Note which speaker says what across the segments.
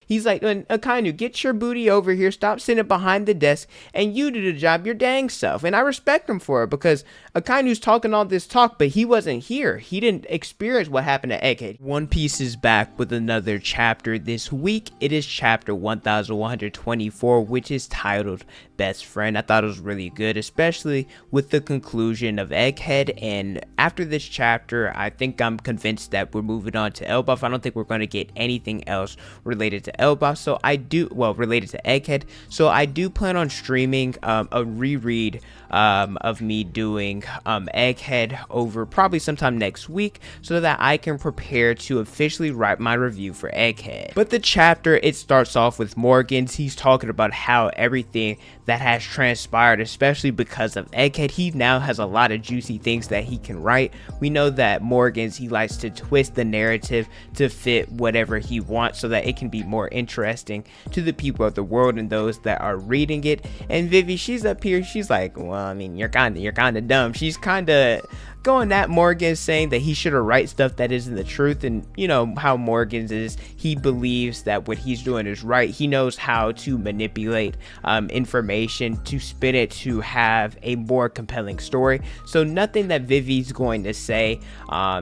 Speaker 1: He's like, Akainu, get your booty over here, stop sitting behind the desk, and you do the job your dang self. And I respect him for it, because Akainu's talking all this talk, but he wasn't here. He didn't experience what happened to Egghead. One Piece is back with another chapter this week. It is chapter 1124, which is titled Best Friend. I thought it was really good, especially with the conclusion of Egghead. And after this chapter, I think I'm convinced that we're moving on to Elbaf. I don't think we're going to get anything else related to Elbaf. So I do, well, related to Egghead. So I do plan on streaming a reread of me doing Egghead over probably sometime next week, so that I can prepare to officially write my review for Egghead. But the chapter, it starts off with Morgans. He's talking about how everything that has transpired, especially because of Egghead, he now has a lot of juicy things that he can write. We know that Morgans, he likes to twist the narrative to fit whatever he wants, so that it can be more interesting to the people of the world and those that are reading it. And Vivi, she's up here, she's like, well, I mean, you're kind of dumb. She's kind of going at Morgan, saying that he should have write stuff that isn't the truth. And you know how Morgan's is, he believes that what he's doing is right. He knows how to manipulate information to spin it to have a more compelling story. So nothing that Vivi's going to say,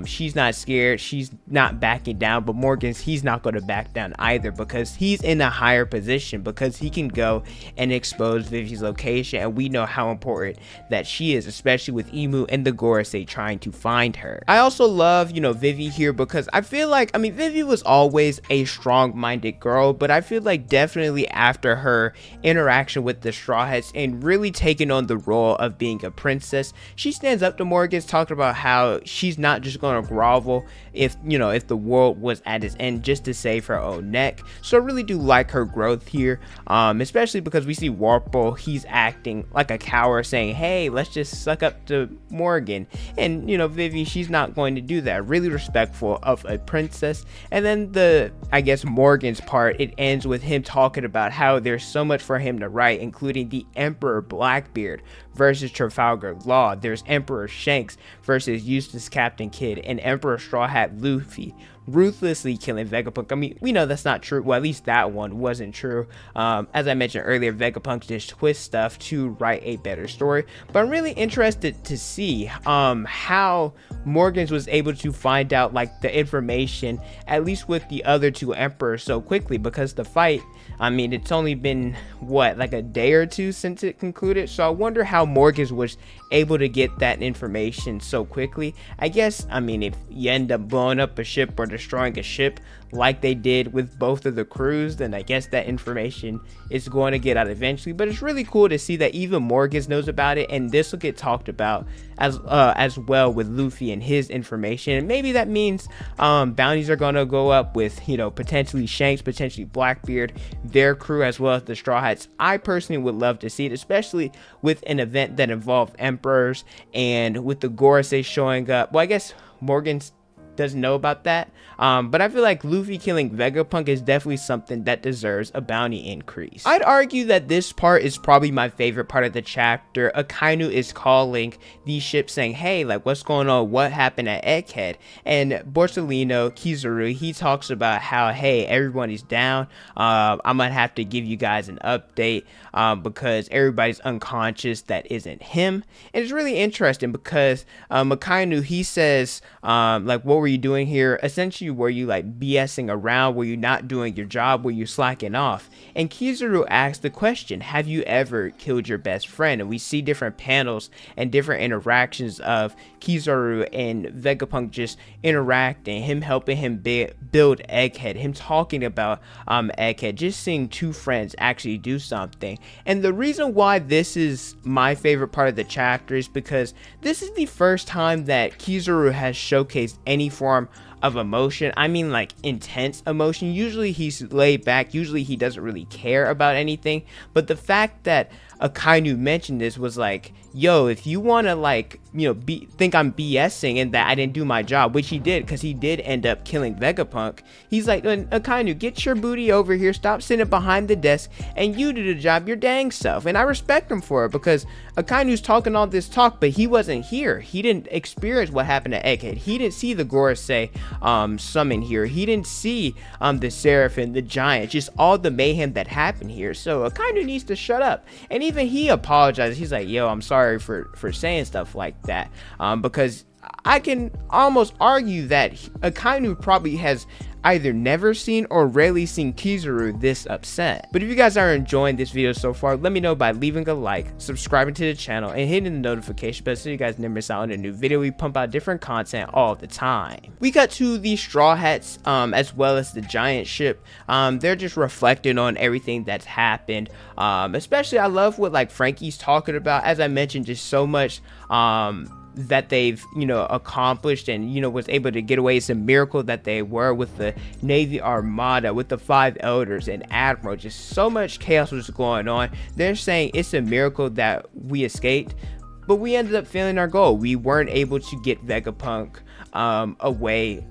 Speaker 1: she's not scared, she's not backing down. But Morgan's, he's not going to back down either, because he's in a higher position, because he can go and expose Vivi's location, and we know how important that she is, especially with Emu and the Gorosei trying to find her. I also love, you know, Vivi here, because I feel like, I mean, Vivi was always a strong-minded girl, but I feel like definitely after her interaction with the Straw Hats and really taking on the role of being a princess, she stands up to Morgans, talking about how she's not just going to grovel if, you know, if the world was at its end just to save her own neck. So I really do like her growth here, especially because we see Warple, he's acting like a coward, saying, hey, let's just suck up to Morgan. And you know, Vivi, she's not going to do that. Really respectful of a princess. And then the, I guess, Morgan's part, it ends with him talking about how there's so much for him to write, including the Emperor Blackbeard versus Trafalgar Law. There's Emperor Shanks versus Eustace Captain Kidd, and Emperor Straw Hat Luffy ruthlessly killing Vegapunk. I mean, we know that's not true. Well, at least that one wasn't true. As I mentioned earlier, Vegapunk just twists stuff to write a better story. But I'm really interested to see how Morgans was able to find out like the information, at least with the other two emperors, so quickly, because the fight, I mean, it's only been what, like a day or two since it concluded. So I wonder how Morgans was able to get that information so quickly. I guess, I mean, if you end up blowing up a ship or destroying a ship like they did with both of the crews, then I guess that information is going to get out eventually. But it's really cool to see that even Morgans knows about it, and this will get talked about as well with Luffy and his information. And maybe that means bounties are going to go up with, you know, potentially Shanks, potentially Blackbeard, their crew, as well as the Straw Hats. I personally would love to see it, especially with an event that involved emperors, and with the Gorosei showing up. Well, I guess Morgan's doesn't know about that, but I feel like Luffy killing Vegapunk is definitely something that deserves a bounty increase. I'd argue that this part is probably my favorite part of the chapter. Akainu is calling the ship, saying, hey, like, what's going on, what happened at Egghead? And Borsalino, Kizaru, he talks about how, hey, everyone is down, I'm gonna have to give you guys an update because everybody's unconscious that isn't him. And it's really interesting because Akainu, he says, like, what were you doing here? Essentially, were you like BSing around? Were you not doing your job? Were you slacking off? And Kizaru asks the question, have you ever killed your best friend? And we see different panels and different interactions of Kizaru and Vegapunk just interacting, him helping him build Egghead, him talking about Egghead, just seeing two friends actually do something. And the reason why this is my favorite part of the chapter is because this is the first time that Kizaru has showcased any form of emotion. I mean, like, intense emotion. Usually he's laid back, usually he doesn't really care about anything, but the fact that Akainu mentioned this was like, yo, if you want to like, think I'm BSing and that I didn't do my job, which he did, because he did end up killing Vegapunk. He's like, Akainu, get your booty over here, stop sitting behind the desk, and you do the job your dang self. And I respect him for it, because Akainu's talking all this talk, but he wasn't here. He didn't experience what happened to Egghead. He didn't see the Gorosei summon here. He didn't see the Seraphim, the Giant, just all the mayhem that happened here. So Akainu needs to shut up. And even he apologized. He's like, yo, I'm sorry for saying stuff like that, because I can almost argue that Akainu probably has either never seen or rarely seen Kizaru this upset. But if you guys are enjoying this video so far, let me know by leaving a like, subscribing to the channel, and hitting the notification bell so you guys never miss out on a new video. We pump out different content all the time. We got to the Straw Hats as well as the Giant ship. They're just reflecting on everything that's happened. Especially I love what like Frankie's talking about. As I mentioned, just so much that they've accomplished and was able to get away. It's a miracle that they were with the Navy Armada, with the 5 elders and Admiral. Just so much chaos was going on. They're saying it's a miracle that we escaped, but we ended up failing our goal. We weren't able to get Vegapunk away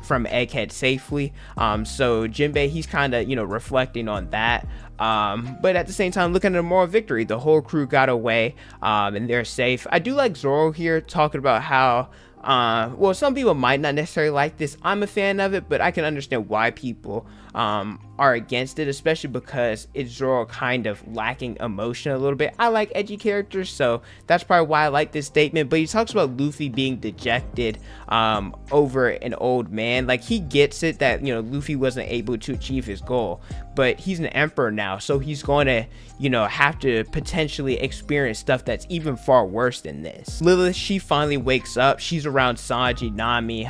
Speaker 1: from Egghead safely. So Jinbei, he's kind of reflecting on that. But at the same time, looking at a moral victory, the whole crew got away, and they're safe. I do like Zoro here talking about how well, some people might not necessarily like this. I'm a fan of it, but I can understand why people are against it, especially because it's Zoro kind of lacking emotion a little bit. I like edgy characters, so that's probably why I like this statement. But he talks about Luffy being dejected over an old man. Like, he gets it that Luffy wasn't able to achieve his goal, but he's an emperor now, so he's going to have to potentially experience stuff that's even far worse than this. Lilith, she finally wakes up. She's around Sanji, Nami,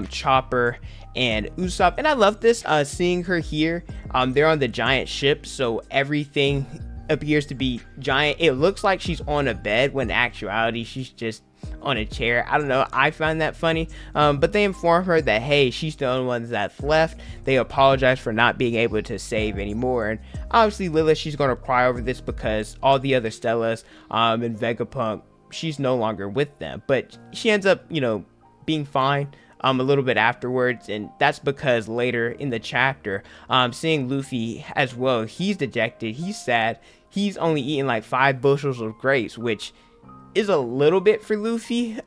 Speaker 1: Chopper, and Usopp, and I love this, seeing her here. They're on the Giant ship, so everything appears to be giant. It looks like she's on a bed when in actuality she's just on a chair. I don't know, I find that funny. But they inform her that, hey, she's the only one that's left. They apologize for not being able to save anymore, and obviously Lilith, she's gonna cry over this because all the other Stellas and Vegapunk, she's no longer with them. But she ends up being fine a little bit afterwards, and that's because later in the chapter, seeing Luffy as well, he's dejected, he's sad. He's only eaten like 5 bushels of grapes, which is a little bit for Luffy.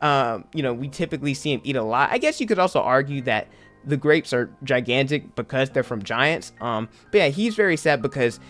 Speaker 1: We typically see him eat a lot. I guess you could also argue that the grapes are gigantic because they're from giants. But yeah, he's very sad because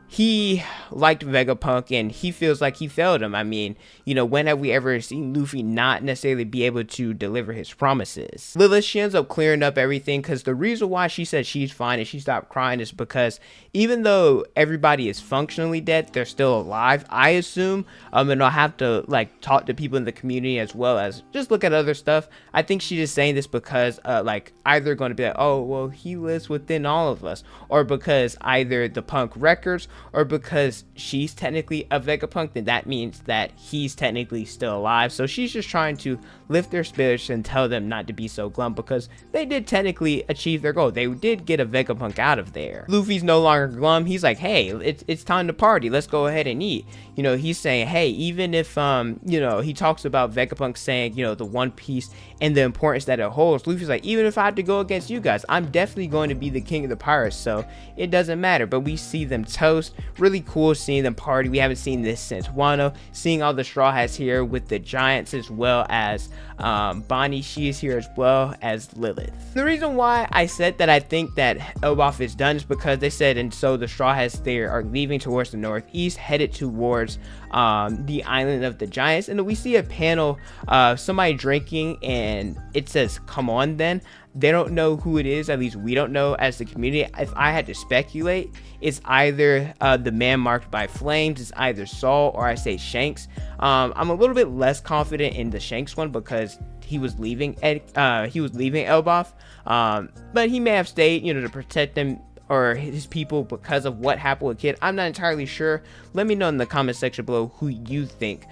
Speaker 1: he liked Vegapunk and he feels like he failed him. I mean, when have we ever seen Luffy not necessarily be able to deliver his promises? Lilith, she ends up clearing up everything, because the reason why she said she's fine and she stopped crying is because even though everybody is functionally dead, they're still alive, I assume. And I'll have to like talk to people in the community as well as just look at other stuff. I think she's just saying this because like either going to be like, oh well, he lives within all of us, or because either the Punk records, or because she's technically a Vegapunk, then that means that he's technically still alive. So she's just trying to lift their spirits and tell them not to be so glum, because they did technically achieve their goal. They did get a Vegapunk out of there. Luffy's no longer glum. He's like, hey, it's time to party. Let's go ahead and eat. He's saying, hey, even if he talks about Vegapunk saying, the One Piece and the importance that it holds. Luffy's like, even if I had to go against you guys, I'm definitely going to be the king of the pirates, so it doesn't matter. But we see them toast. Really cool seeing them party. We haven't seen this since Wano. Seeing all the Straw Hats here with the Giants, as well as Bonnie, she is here as well as Lilith. The reason why I said that I think that Elbaf is done is because they said, and so the Straw Hats there are leaving towards the northeast, headed towards the island of the Giants, and we see a panel of somebody drinking, and it says, come on then. They don't know who it is, at least we don't know as the community. If I had to speculate, it's either the man marked by flames, it's either Saul, or I say Shanks. I'm a little bit less confident in the Shanks one because he was leaving Elbaf, but he may have stayed to protect them or his people because of what happened with Kid. I'm not entirely sure. Let me know in the comment section below who you think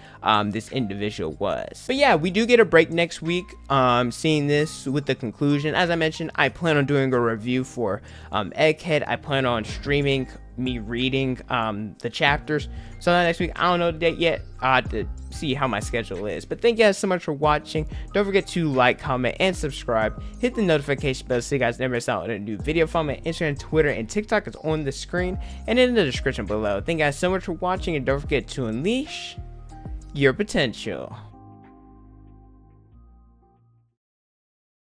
Speaker 1: this individual was. But yeah, we do get a break next week, seeing this with the conclusion. As I mentioned, I plan on doing a review for Egghead. I plan on streaming me reading the chapters. So next week, I don't know the date yet. I have to see how my schedule is. But thank you guys so much for watching. Don't forget to like, comment, and subscribe. Hit the notification bell so you guys never miss out on a new video. Follow me on Instagram, Twitter, and TikTok. It's on the screen and in the description below. Thank you guys so much for watching, and don't forget to unleash your potential.